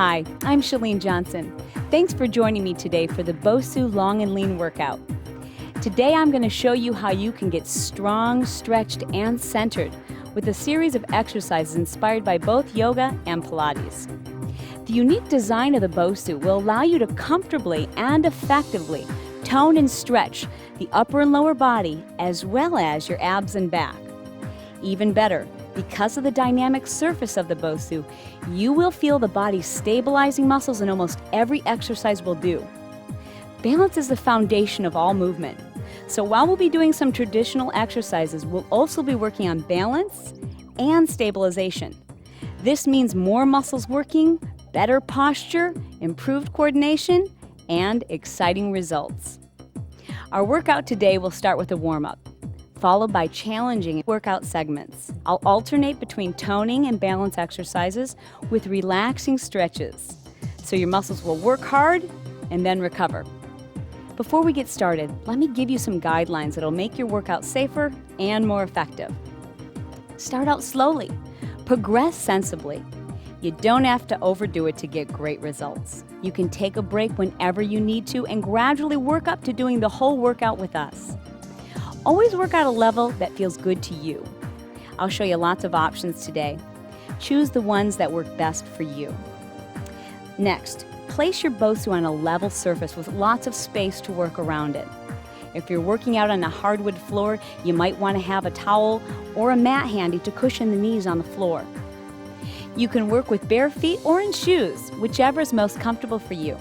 Hi, I'm Shalene Johnson. Thanks for joining me today for the Bosu Long and Lean workout. Today I'm going to show you how you can get strong, stretched, and centered with a series of exercises inspired by both yoga and Pilates. The unique design of the Bosu will allow you to comfortably and effectively tone and stretch the upper and lower body as well as your abs and back. Even better, because of the dynamic surface of the Bosu, you will feel the body's stabilizing muscles in almost every exercise we'll do. Balance is the foundation of all movement. So while we'll be doing some traditional exercises, we'll also be working on balance and stabilization. This means more muscles working, better posture, improved coordination, and exciting results. Our workout today will start with a warm-up, followed by challenging workout segments. I'll alternate between toning and balance exercises with relaxing stretches, so your muscles will work hard and then recover. Before we get started, let me give you some guidelines that'll make your workout safer and more effective. Start out slowly. Progress sensibly. You don't have to overdo it to get great results. You can take a break whenever you need to and gradually work up to doing the whole workout with us. Always work at a level that feels good to you. I'll show you lots of options today. Choose the ones that work best for you. Next, place your Bosu on a level surface with lots of space to work around it. If you're working out on a hardwood floor, you might want to have a towel or a mat handy to cushion the knees on the floor. You can work with bare feet or in shoes, whichever is most comfortable for you.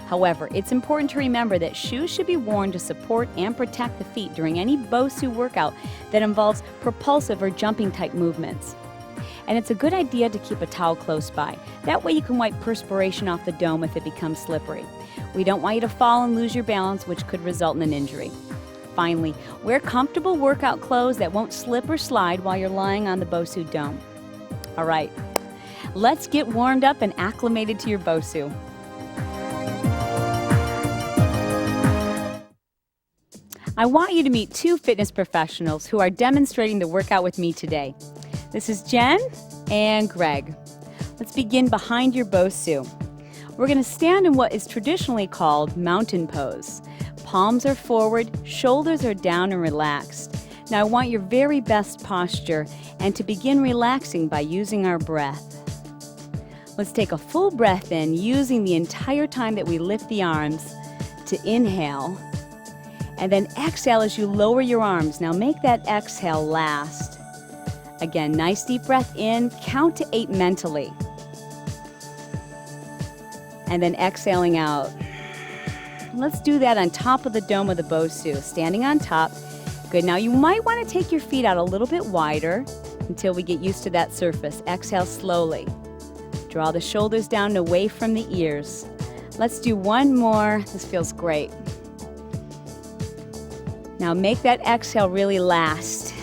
However, it's important to remember that shoes should be worn to support and protect the feet during any Bosu workout that involves propulsive or jumping type movements. And it's a good idea to keep a towel close by. That way you can wipe perspiration off the dome if it becomes slippery. We don't want you to fall and lose your balance, which could result in an injury. Finally, wear comfortable workout clothes that won't slip or slide while you're lying on the Bosu dome. All right, let's get warmed up and acclimated to your Bosu. I want you to meet two fitness professionals who are demonstrating the workout with me today. This is Jen and Greg. Let's begin behind your Bosu. We're going to stand in what is traditionally called mountain pose. Palms are forward, shoulders are down and relaxed. Now I want your very best posture and to begin relaxing by using our breath. Let's take a full breath in, using the entire time that we lift the arms to inhale. And then exhale as you lower your arms. Now make that exhale last. Again, nice deep breath in, count to 8 mentally. And then exhaling out. Let's do that on top of the dome of the Bosu, standing on top. Good, now you might want to take your feet out a little bit wider until we get used to that surface. Exhale slowly. Draw the shoulders down and away from the ears. Let's do one more. This feels great. Now make that exhale really last.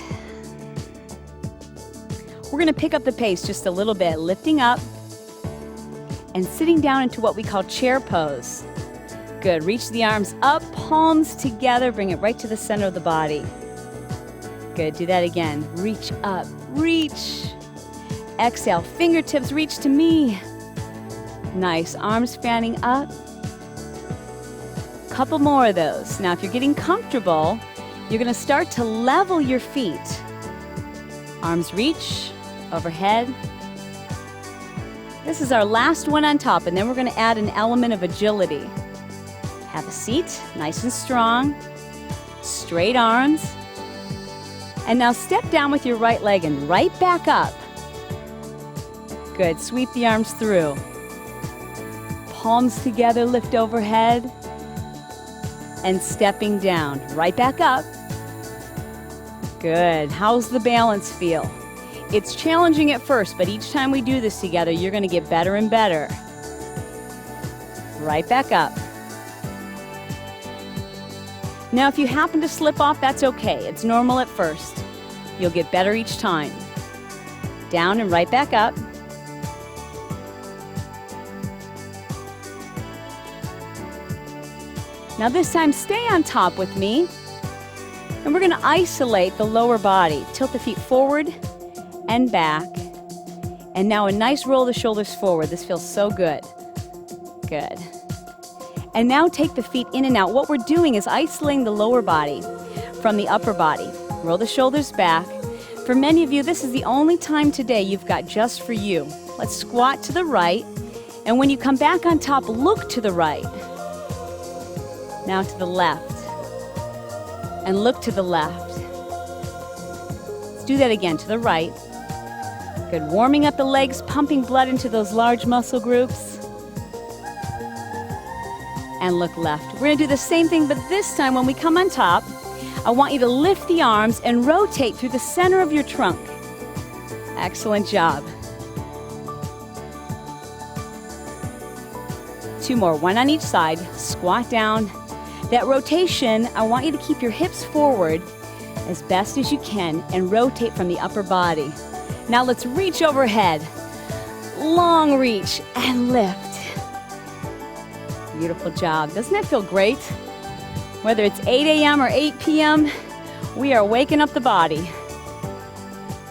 We're going to pick up the pace just a little bit, lifting up and sitting down into what we call chair pose. Good, reach the arms up, palms together, bring it right to the center of the body. Good, do that again. Reach up, reach. Exhale, fingertips reach to me. Nice, arms fanning up. Couple more of those. Now if you're getting comfortable, you're going to start to level your feet. Arms reach overhead. This is our last one on top, and then we're going to add an element of agility. Have a seat, nice and strong. Straight arms. And now step down with your right leg and right back up. Good, sweep the arms through. Palms together, lift overhead. And stepping down, right back up. Good. How's the balance feel? It's challenging at first, but each time we do this together, you're going to get better and better. Right back up. Now, if you happen to slip off, that's okay. It's normal at first. You'll get better each time. Down and right back up. Now this time, stay on top with me. And we're going to isolate the lower body. Tilt the feet forward and back. And now a nice roll of the shoulders forward. This feels so good. Good. And now take the feet in and out. What we're doing is isolating the lower body from the upper body. Roll the shoulders back. For many of you, this is the only time today you've got just for you. Let's squat to the right. And when you come back on top, look to the right. Now to the left. And look to the left. Let's do that again, to the right. Good, warming up the legs, pumping blood into those large muscle groups. And look left. We're going to do the same thing, but this time when we come on top, I want you to lift the arms and rotate through the center of your trunk. Excellent job. 2 more, 1 on each side. Squat down. That rotation, I want you to keep your hips forward as best as you can and rotate from the upper body. Now let's reach overhead. Long reach and lift. Beautiful job. Doesn't that feel great? Whether it's 8 a.m. or 8 p.m., we are waking up the body.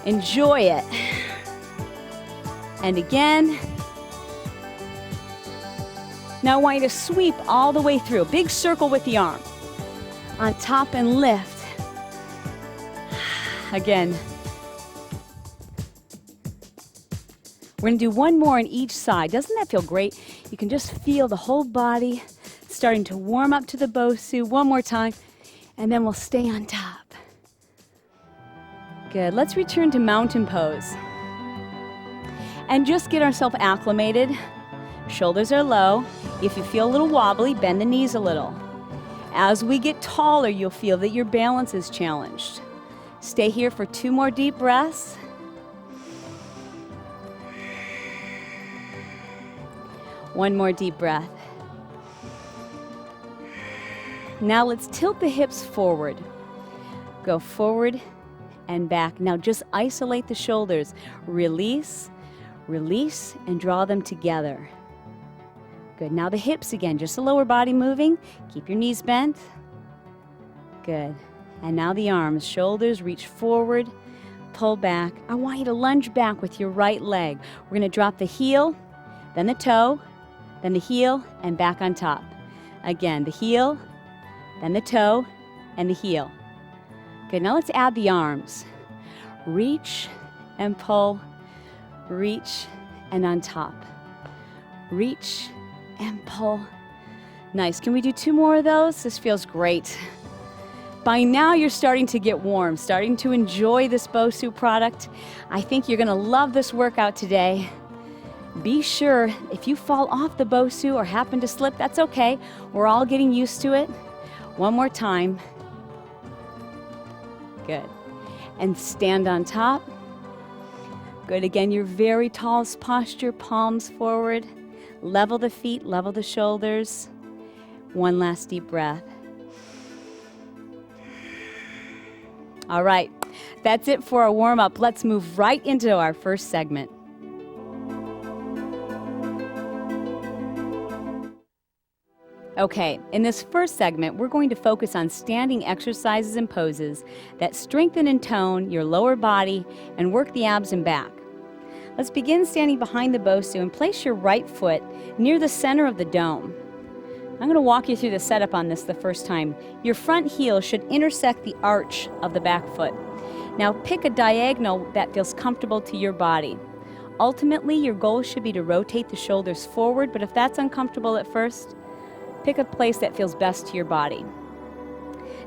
Enjoy it. And again. Now I want you to sweep all the way through. Big circle with the arm. On top and lift. Again. We're going to do 1 more on each side. Doesn't that feel great? You can just feel the whole body starting to warm up to the Bosu. 1 more time, and then we'll stay on top. Good. Let's return to mountain pose. And just get ourselves acclimated. Shoulders are low. If you feel a little wobbly, bend the knees a little. As we get taller, you'll feel that your balance is challenged. Stay here for 2 more deep breaths. One more deep breath. Now let's tilt the hips forward. Go forward and back. Now just isolate the shoulders. Release, release, and draw them together. Good. Now the hips again, just the lower body moving. Keep your knees bent. Good. And now the arms, shoulders reach forward, pull back. I want you to lunge back with your right leg. We're going to drop the heel, then the toe, then the heel, and back on top. Again, the heel, then the toe, and the heel. Good, now let's add the arms. Reach and pull, reach and on top. Reach and pull. Nice, can we do 2 more of those? This feels great. By now you're starting to get warm, starting to enjoy this Bosu product. I think you're gonna love this workout today. Be sure, if you fall off the Bosu or happen to slip, that's okay. We're all getting used to it. 1 more time. Good. And stand on top. Good, again, your very tallest posture, palms forward. Level the feet, level the shoulders. 1 last deep breath. All right, that's it for our warm-up. Let's move right into our first segment. Okay, in this first segment, we're going to focus on standing exercises and poses that strengthen and tone your lower body and work the abs and back. Let's begin standing behind the Bosu and place your right foot near the center of the dome. I'm going to walk you through the setup on this the first time. Your front heel should intersect the arch of the back foot. Now pick a diagonal that feels comfortable to your body. Ultimately, your goal should be to rotate the shoulders forward, but if that's uncomfortable at first, pick a place that feels best to your body.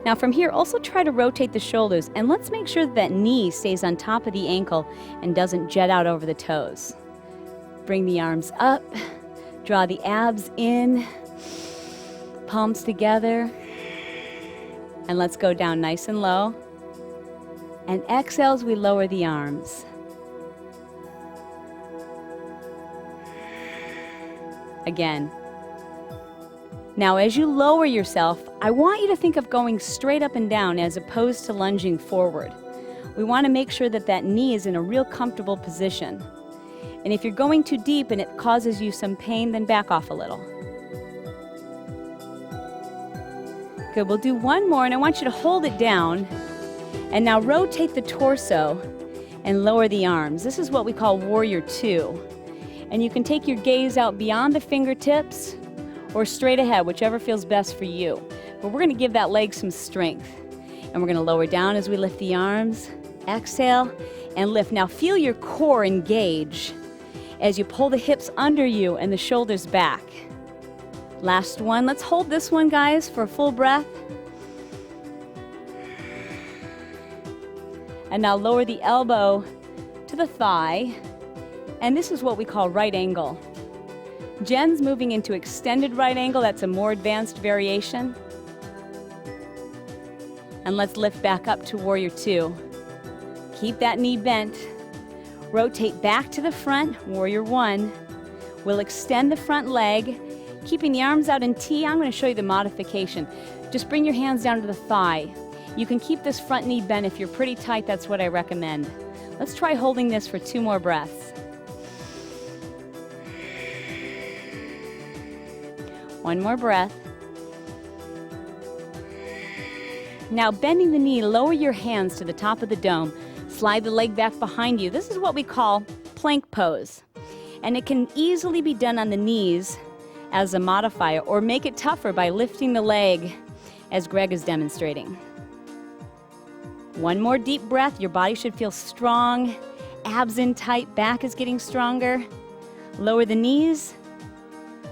Now from here, also try to rotate the shoulders, and let's make sure that knee stays on top of the ankle and doesn't jet out over the toes. Bring the arms up, draw the abs in, palms together, and let's go down nice and low. And exhale as we lower the arms. Again. Now as you lower yourself, I want you to think of going straight up and down as opposed to lunging forward. We want to make sure that that knee is in a real comfortable position. And if you're going too deep and it causes you some pain, then back off a little. Good, we'll do 1 more, and I want you to hold it down. And now rotate the torso and lower the arms. This is what we call Warrior Two. And you can take your gaze out beyond the fingertips or straight ahead, whichever feels best for you. But we're gonna give that leg some strength. And we're gonna lower down as we lift the arms. Exhale and lift. Now feel your core engage as you pull the hips under you and the shoulders back. Last one. Let's hold this one, guys, for a full breath. And now lower the elbow to the thigh. And this is what we call right angle. Jen's moving into extended right angle. That's a more advanced variation. And let's lift back up to Warrior Two. Keep that knee bent. Rotate back to the front, Warrior One. We'll extend the front leg, keeping the arms out in T. I'm going to show you the modification. Just bring your hands down to the thigh. You can keep this front knee bent. If you're pretty tight, that's what I recommend. Let's try holding this for 2 more breaths. One more breath. Now bending the knee, lower your hands to the top of the dome. Slide the leg back behind you. This is what we call plank pose. And it can easily be done on the knees as a modifier, or make it tougher by lifting the leg as Greg is demonstrating. One more deep breath. Your body should feel strong. Abs in tight, back is getting stronger. Lower the knees.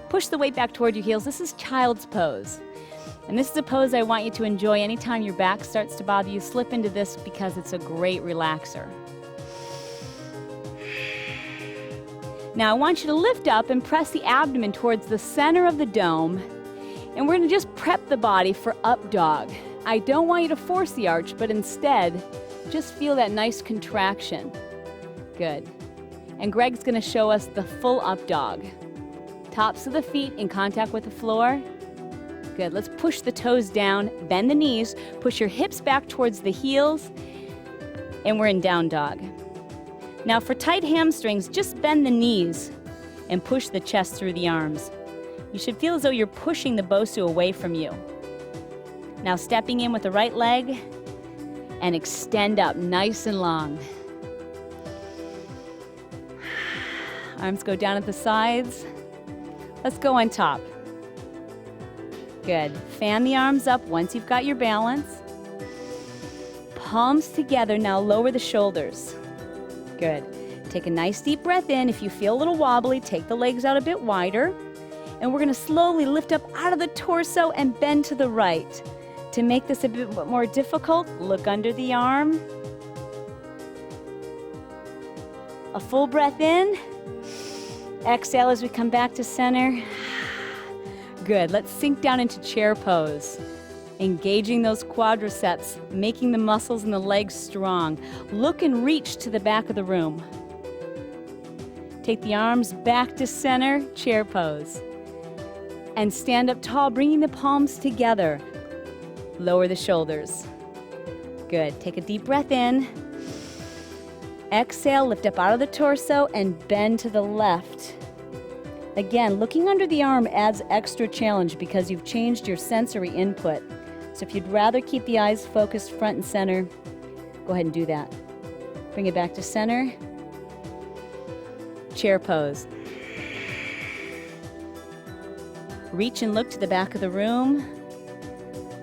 Push the weight back toward your heels. This is child's pose. And this is a pose I want you to enjoy. Anytime your back starts to bother you, slip into this because it's a great relaxer. Now I want you to lift up and press the abdomen towards the center of the dome. And we're going to just prep the body for up dog. I don't want you to force the arch, but instead, just feel that nice contraction. Good. And Greg's going to show us the full up dog. Tops of the feet in contact with the floor. Good. Let's push the toes down, bend the knees, push your hips back towards the heels, and we're in down dog. Now for tight hamstrings, just bend the knees and push the chest through the arms. You should feel as though you're pushing the Bosu away from you. Now stepping in with the right leg and extend up nice and long. Arms go down at the sides. Let's go on top. Good. Fan the arms up once you've got your balance. Palms together. Now lower the shoulders. Good. Take a nice deep breath in. If you feel a little wobbly, take the legs out a bit wider. And we're going to slowly lift up out of the torso and bend to the right. To make this a bit more difficult, look under the arm. A full breath in. Exhale as we come back to center. Good. Let's sink down into chair pose. Engaging those quadriceps, making the muscles in the legs strong. Look and reach to the back of the room. Take the arms back to center, chair pose. And stand up tall, bringing the palms together. Lower the shoulders. Good. Take a deep breath in. Exhale, lift up out of the torso and bend to the left. Again, looking under the arm adds extra challenge because you've changed your sensory input. So if you'd rather keep the eyes focused front and center, go ahead and do that. Bring it back to center. Chair pose. Reach and look to the back of the room.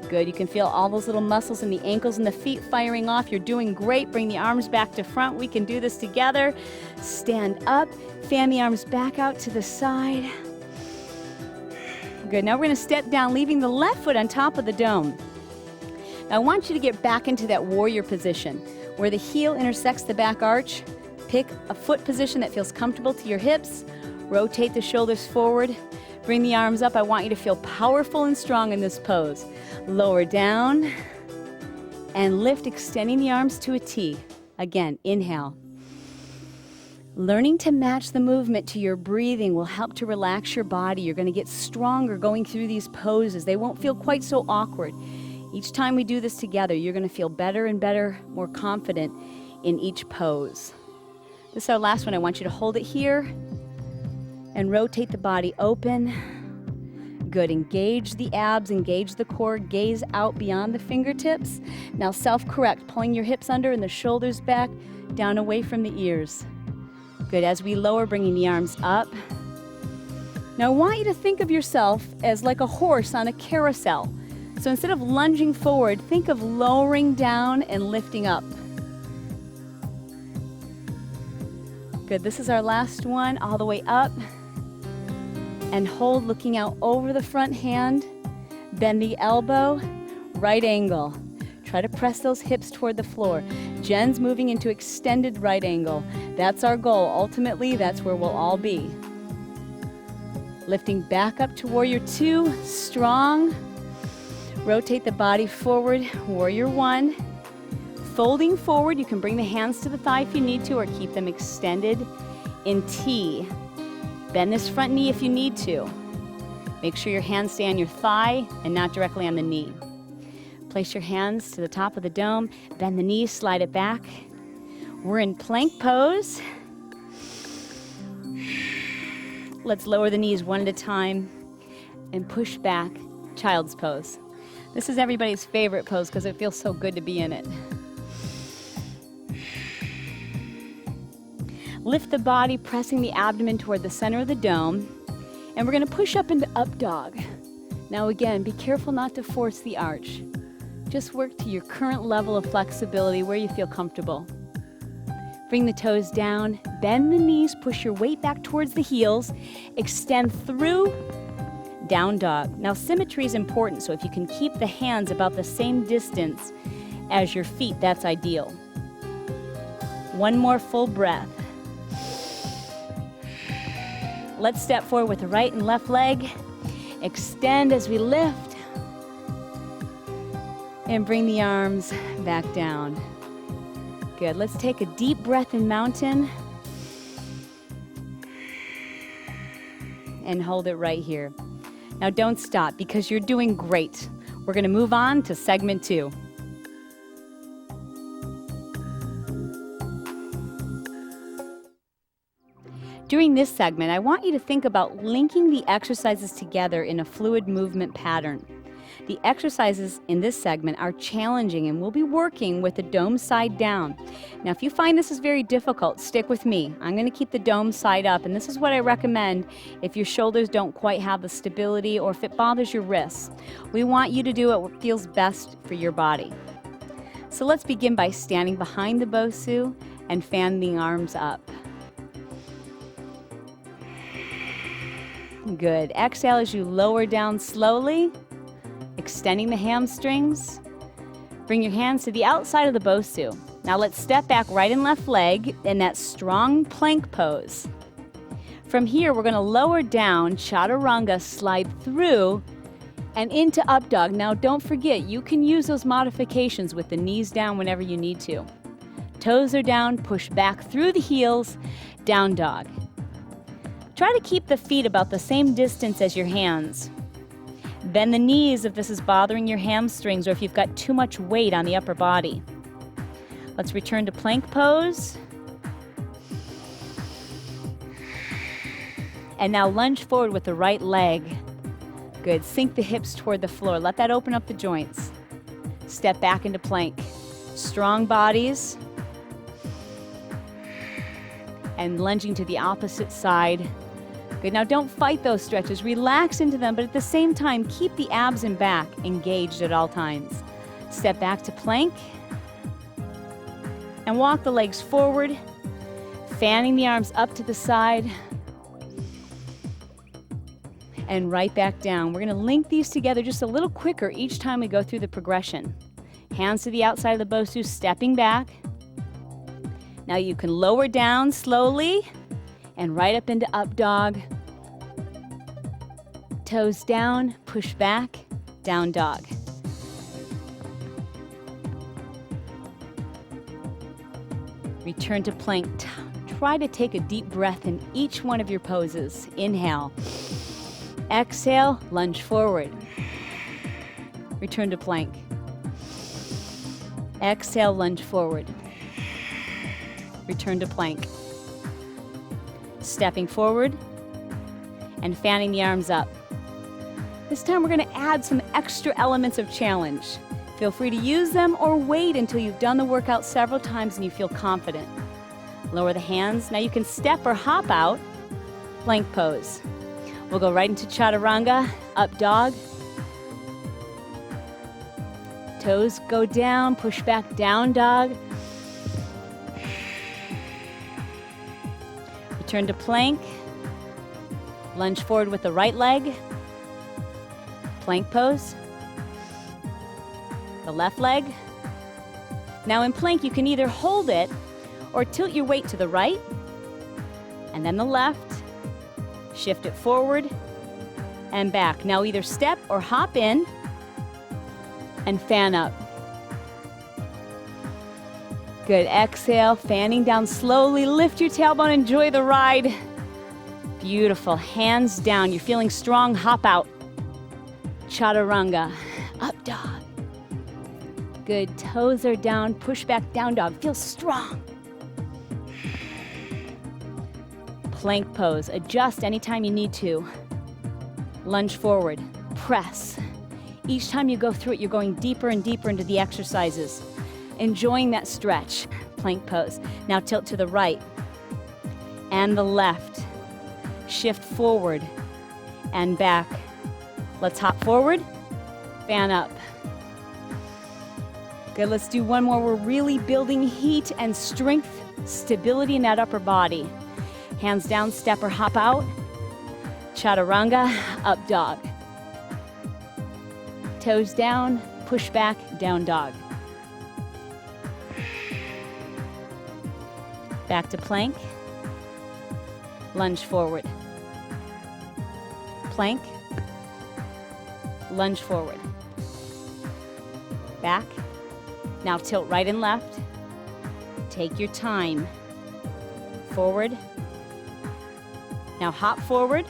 Good. You can feel all those little muscles in the ankles and the feet firing off. You're doing great. Bring the arms back to front. We can do this together. Stand up. Fan the arms back out to the side. Good. Now we're going to step down, leaving the left foot on top of the dome. Now I want you to get back into that warrior position where the heel intersects the back arch. Pick a foot position that feels comfortable to your hips. Rotate the shoulders forward. Bring the arms up. I want you to feel powerful and strong in this pose. Lower down and lift, extending the arms to a T. Again, inhale. Learning to match the movement to your breathing will help to relax your body. You're going to get stronger going through these poses. They won't feel quite so awkward. Each time we do this together, you're going to feel better and better, more confident in each pose. This is our last one. I want you to hold it here and rotate the body open. Good, engage the abs, engage the core, gaze out beyond the fingertips. Now self-correct, pulling your hips under and the shoulders back, down away from the ears. Good, as we lower, bringing the arms up. Now I want you to think of yourself as like a horse on a carousel. So instead of lunging forward, think of lowering down and lifting up. Good, this is our last one, all the way up. And hold, looking out over the front hand. Bend the elbow, right angle. Try to press those hips toward the floor. Jen's moving into extended right angle. That's our goal. Ultimately, that's where we'll all be. Lifting back up to warrior two, strong. Rotate the body forward, warrior one. Folding forward, you can bring the hands to the thigh if you need to, or keep them extended in T. Bend this front knee if you need to. Make sure your hands stay on your thigh and not directly on the knee. Place your hands to the top of the dome, bend the knees, slide it back. We're in plank pose. Let's lower the knees one at a time and push back, child's pose. This is everybody's favorite pose because it feels so good to be in it. Lift the body, pressing the abdomen toward the center of the dome. And we're going to push up into up dog. Now again, be careful not to force the arch. Just work to your current level of flexibility where you feel comfortable. Bring the toes down, bend the knees, push your weight back towards the heels, extend through, down dog. Now symmetry is important, so if you can keep the hands about the same distance as your feet, that's ideal. One more full breath. Let's step forward with the right and left leg. Extend as we lift. And bring the arms back down. Good, let's take a deep breath in mountain. And hold it right here. Now don't stop because you're doing great. We're gonna move on to segment 2. During this segment, I want you to think about linking the exercises together in a fluid movement pattern. The exercises in this segment are challenging and we'll be working with the dome side down. Now, if you find this is very difficult, stick with me. I'm going to keep the dome side up, and this is what I recommend if your shoulders don't quite have the stability or if it bothers your wrists. We want you to do what feels best for your body. So let's begin by standing behind the Bosu and fan the arms up. Good. Exhale as you lower down slowly, extending the hamstrings. Bring your hands to the outside of the Bosu. Now let's step back right and left leg in that strong plank pose. From here, we're going to lower down, chaturanga, slide through, and into up dog. Now don't forget, you can use those modifications with the knees down whenever you need to. Toes are down, push back through the heels, down dog. Try to keep the feet about the same distance as your hands. Bend the knees if this is bothering your hamstrings or if you've got too much weight on the upper body. Let's return to plank pose. And now lunge forward with the right leg. Good. Sink the hips toward the floor. Let that open up the joints. Step back into plank. Strong bodies. And lunging to the opposite side. Good, now don't fight those stretches. Relax into them, but at the same time, keep the abs and back engaged at all times. Step back to plank. And walk the legs forward, fanning the arms up to the side. And right back down. We're gonna link these together just a little quicker each time we go through the progression. Hands to the outside of the Bosu, stepping back. Now you can lower down slowly and right up into up dog. Toes down, push back, down dog. Return to plank. Try to take a deep breath in each one of your poses. Inhale. Exhale, lunge forward. Return to plank. Exhale, lunge forward. Return to plank. Stepping forward and fanning the arms up. This time we're going to add some extra elements of challenge. Feel free to use them or wait until you've done the workout several times and you feel confident. Lower the hands. Now you can step or hop out. Plank pose. We'll go right into chaturanga, up dog. Toes go down, push back, down dog. Return to plank. Lunge forward with the right leg. Plank pose. The left leg. Now in plank, you can either hold it or tilt your weight to the right, and then the left. Shift it forward and back. Now either step or hop in and fan up. Good. Exhale, fanning down slowly. Lift your tailbone, enjoy the ride. Beautiful. Hands down. You're feeling strong. Hop out. Chaturanga. Up dog. Good. Toes are down. Push back, down dog. Feel strong. Plank pose. Adjust anytime you need to. Lunge forward. Press. Each time you go through it, you're going deeper and deeper into the exercises. Enjoying that stretch. Plank pose. Now tilt to the right and the left. Shift forward and back. Let's hop forward. Fan up. Good, let's do one more. We're really building heat and strength, stability in that upper body. Hands down, step or hop out. Chaturanga, up dog. Toes down, push back, down dog. Back to plank. Lunge forward. Plank. Lunge forward. Back. Now tilt right and left. Take your time. Forward. Now hop forward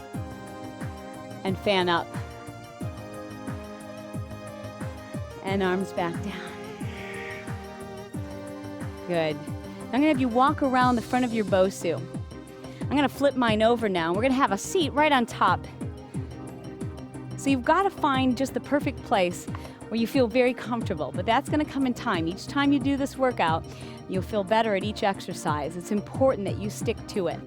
and fan up. And arms back down. Good. I'm going to have you walk around the front of your Bosu. I'm going to flip mine over now. We're going to have a seat right on top. So you've got to find just the perfect place where you feel very comfortable, but that's going to come in time. Each time you do this workout, you'll feel better at each exercise. It's important that you stick to it.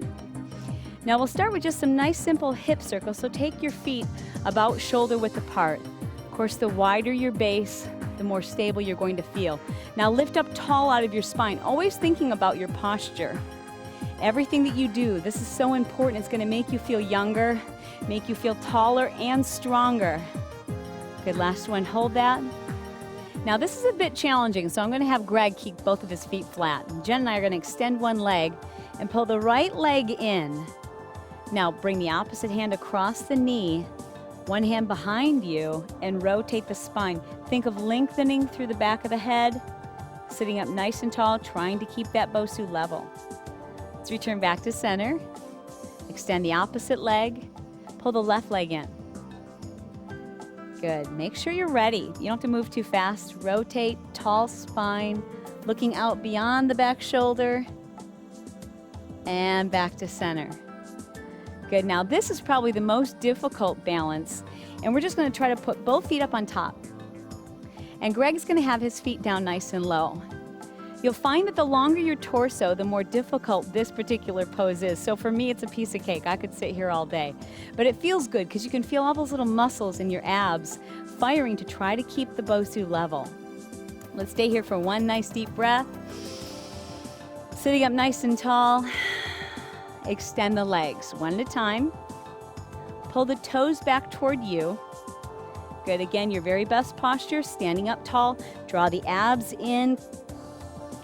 Now we'll start with just some nice simple hip circles. So take your feet about shoulder width apart. Of course, the wider your base, the more stable you're going to feel. Now lift up tall out of your spine, always thinking about your posture. Everything that you do, this is so important. It's going to make you feel younger, make you feel taller and stronger. Good, last one, hold that. Now this is a bit challenging, so I'm going to have Greg keep both of his feet flat. Jen and I are going to extend one leg and pull the right leg in. Now bring the opposite hand across the knee, one hand behind you, and rotate the spine. Think of lengthening through the back of the head, sitting up nice and tall, trying to keep that Bosu level. Let's return back to center. Extend the opposite leg, pull the left leg in. Good. Make sure you're ready. You don't have to move too fast. Rotate, tall spine, looking out beyond the back shoulder, and back to center. Good. Now this is probably the most difficult balance, and we're just going to try to put both feet up on top. And Greg's going to have his feet down nice and low. You'll find that the longer your torso, the more difficult this particular pose is. So for me, it's a piece of cake. I could sit here all day. But it feels good because you can feel all those little muscles in your abs firing to try to keep the Bosu level. Let's stay here for one nice deep breath. Sitting up nice and tall. Extend the legs one at a time. Pull the toes back toward you. Good. Again, your very best posture, standing up tall. Draw the abs in.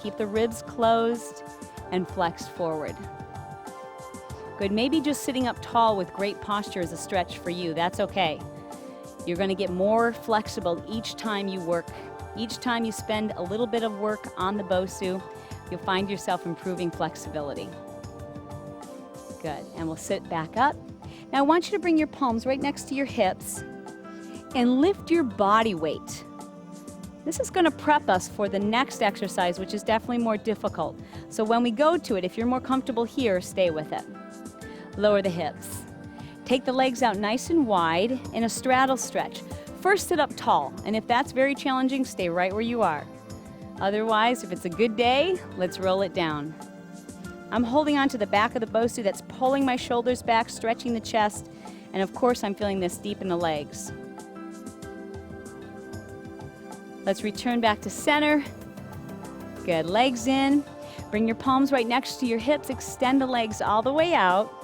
Keep the ribs closed and flexed forward. Good. Maybe just sitting up tall with great posture is a stretch for you. That's okay. You're going to get more flexible each time you work. Each time you spend a little bit of work on the Bosu, you'll find yourself improving flexibility. Good. And we'll sit back up. Now I want you to bring your palms right next to your hips and lift your body weight. This is going to prep us for the next exercise, which is definitely more difficult. So when we go to it, if you're more comfortable here, stay with it. Lower the hips. Take the legs out nice and wide in a straddle stretch. First, sit up tall, and if that's very challenging, stay right where you are. Otherwise, if it's a good day, let's roll it down. I'm holding on to the back of the Bosu. That's pulling my shoulders back, stretching the chest, and of course, I'm feeling this deep in the legs. Let's return back to center. Good, legs in. Bring your palms right next to your hips. Extend the legs all the way out.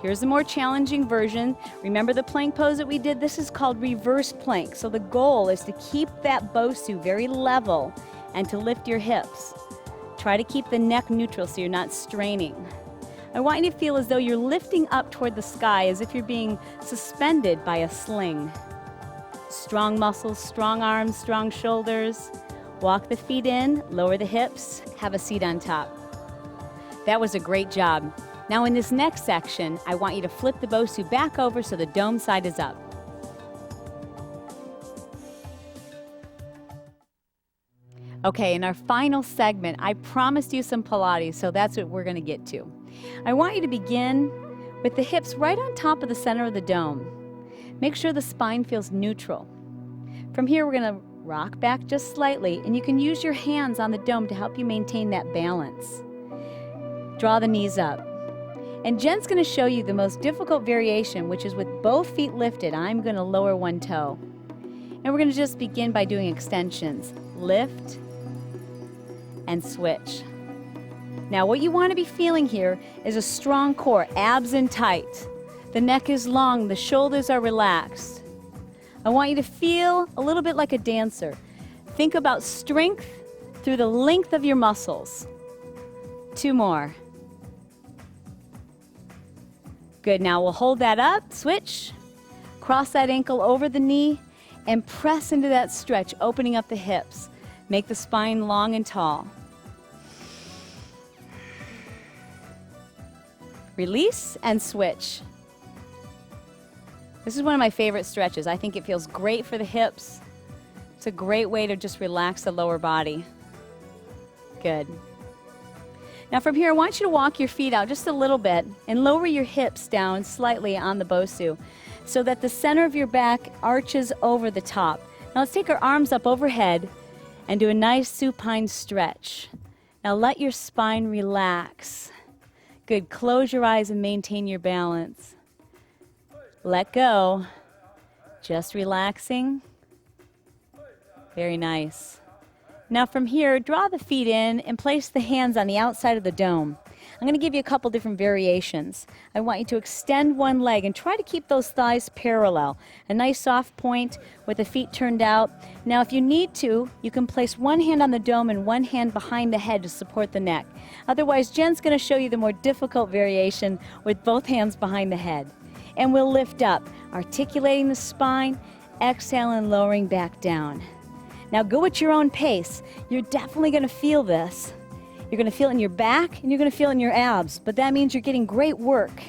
Here's the more challenging version. Remember the plank pose that we did? This is called reverse plank. So the goal is to keep that Bosu very level and to lift your hips. Try to keep the neck neutral so you're not straining. I want you to feel as though you're lifting up toward the sky, as if you're being suspended by a sling. Strong muscles, strong arms, strong shoulders. Walk the feet in, lower the hips, have a seat on top. That was a great job. Now in this next section, I want you to flip the Bosu back over so the dome side is up. Okay, in our final segment, I promised you some Pilates, so that's what we're going to get to. I want you to begin with the hips right on top of the center of the dome. Make sure the spine feels neutral. From here, we're going to rock back just slightly, and you can use your hands on the dome to help you maintain that balance. Draw the knees up. And Jen's going to show you the most difficult variation, which is with both feet lifted. I'm going to lower one toe. And we're going to just begin by doing extensions. Lift and switch. Now what you want to be feeling here is a strong core, abs in tight. The neck is long, the shoulders are relaxed. I want you to feel a little bit like a dancer. Think about strength through the length of your muscles. 2 more. Good, now we'll hold that up, switch, cross that ankle over the knee, and press into that stretch, opening up the hips. Make the spine long and tall. Release and switch. This is one of my favorite stretches. I think it feels great for the hips. It's a great way to just relax the lower body. Good. Now from here, I want you to walk your feet out just a little bit and lower your hips down slightly on the Bosu so that the center of your back arches over the top. Now let's take our arms up overhead and do a nice supine stretch. Now let your spine relax. Good, close your eyes and maintain your balance. Let go. Just relaxing. Very nice. Now from here, draw the feet in and place the hands on the outside of the dome. I'm going to give you a couple different variations. I want you to extend one leg and try to keep those thighs parallel. A nice soft point with the feet turned out. Now if you need to, you can place one hand on the dome and one hand behind the head to support the neck. Otherwise, Jen's going to show you the more difficult variation with both hands behind the head. And we'll lift up, articulating the spine, exhale and lowering back down. Now go at your own pace. You're definitely going to feel this. You're going to feel it in your back and you're going to feel it in your abs, but that means you're getting great work.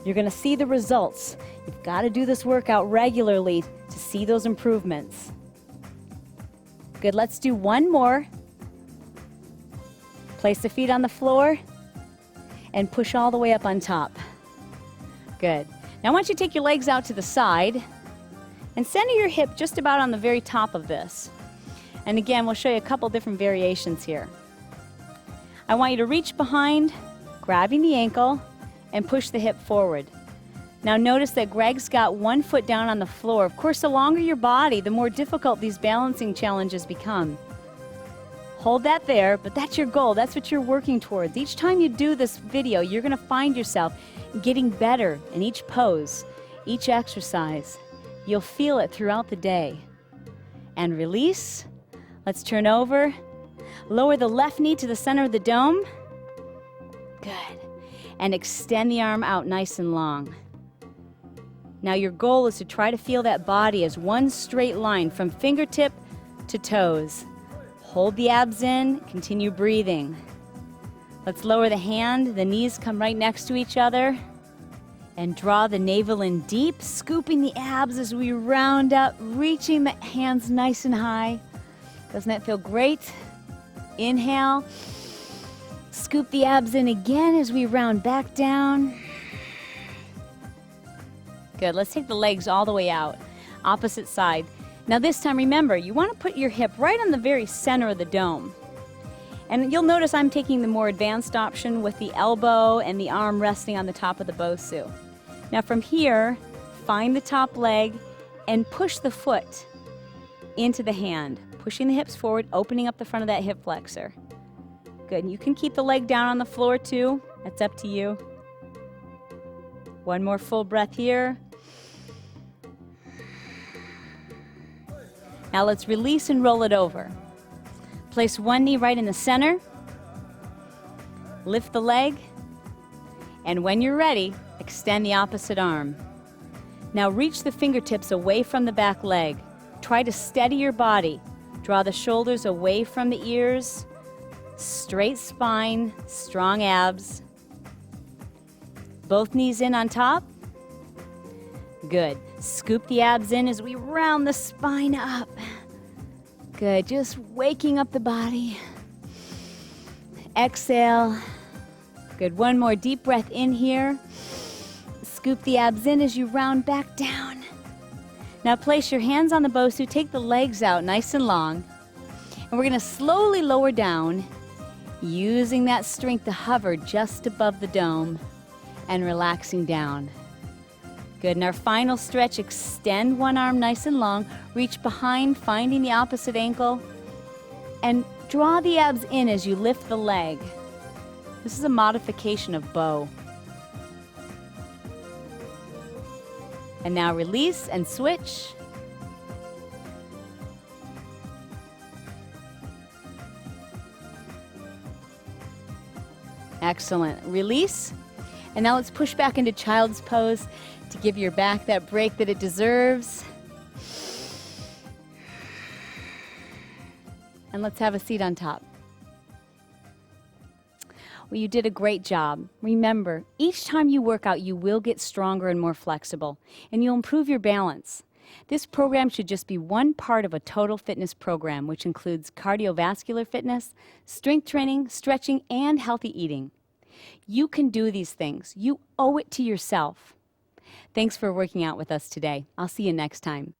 You're going to see the results. You've got to do this workout regularly to see those improvements. Good, let's do one more. Place the feet on the floor and push all the way up on top. Good. Now I want you to take your legs out to the side and center your hip just about on the very top of this. And again, we'll show you a couple different variations here. I want you to reach behind, grabbing the ankle, and push the hip forward. Now notice that Greg's got one foot down on the floor. Of course, the longer your body, the more difficult these balancing challenges become. Hold that there, but that's your goal. That's what you're working towards. Each time you do this video, you're going to find yourself getting better in each pose, each exercise. You'll feel it throughout the day. And release. Let's turn over. Lower the left knee to the center of the dome. Good. And extend the arm out nice and long. Now your goal is to try to feel that body as one straight line from fingertip to toes. Hold the abs in, continue breathing. Let's lower the hand, the knees come right next to each other. And draw the navel in deep, scooping the abs as we round up, reaching the hands nice and high. Doesn't that feel great? Inhale. Scoop the abs in again as we round back down. Good. Let's take the legs all the way out. Opposite side. Now this time, remember, you want to put your hip right on the very center of the dome. And you'll notice I'm taking the more advanced option with the elbow and the arm resting on the top of the Bosu. Now from here, find the top leg and push the foot into the hand, pushing the hips forward, opening up the front of that hip flexor. Good. You can keep the leg down on the floor too. That's up to you. One more full breath here. Now let's release and roll it over. Place one knee right in the center. Lift the leg. And when you're ready, extend the opposite arm. Now reach the fingertips away from the back leg. Try to steady your body. Draw the shoulders away from the ears. Straight spine, strong abs. Both knees in on top. Good. Scoop the abs in as we round the spine up. Good. Just waking up the body. Exhale. Good. One more deep breath in here. Scoop the abs in as you round back down. Now place your hands on the Bosu. Take the legs out nice and long. And we're going to slowly lower down, using that strength to hover just above the dome and relaxing down. Good. And our final stretch, extend one arm nice and long, reach behind, finding the opposite ankle, and draw the abs in as you lift the leg. This is a modification of bow. And now release and switch. Excellent. Release. And now let's push back into child's pose to give your back that break that it deserves. And let's have a seat on top. Well, you did a great job. Remember, each time you work out, you will get stronger and more flexible, and you'll improve your balance. This program should just be one part of a total fitness program, which includes cardiovascular fitness, strength training, stretching, and healthy eating. You can do these things. You owe it to yourself. Thanks for working out with us today. I'll see you next time.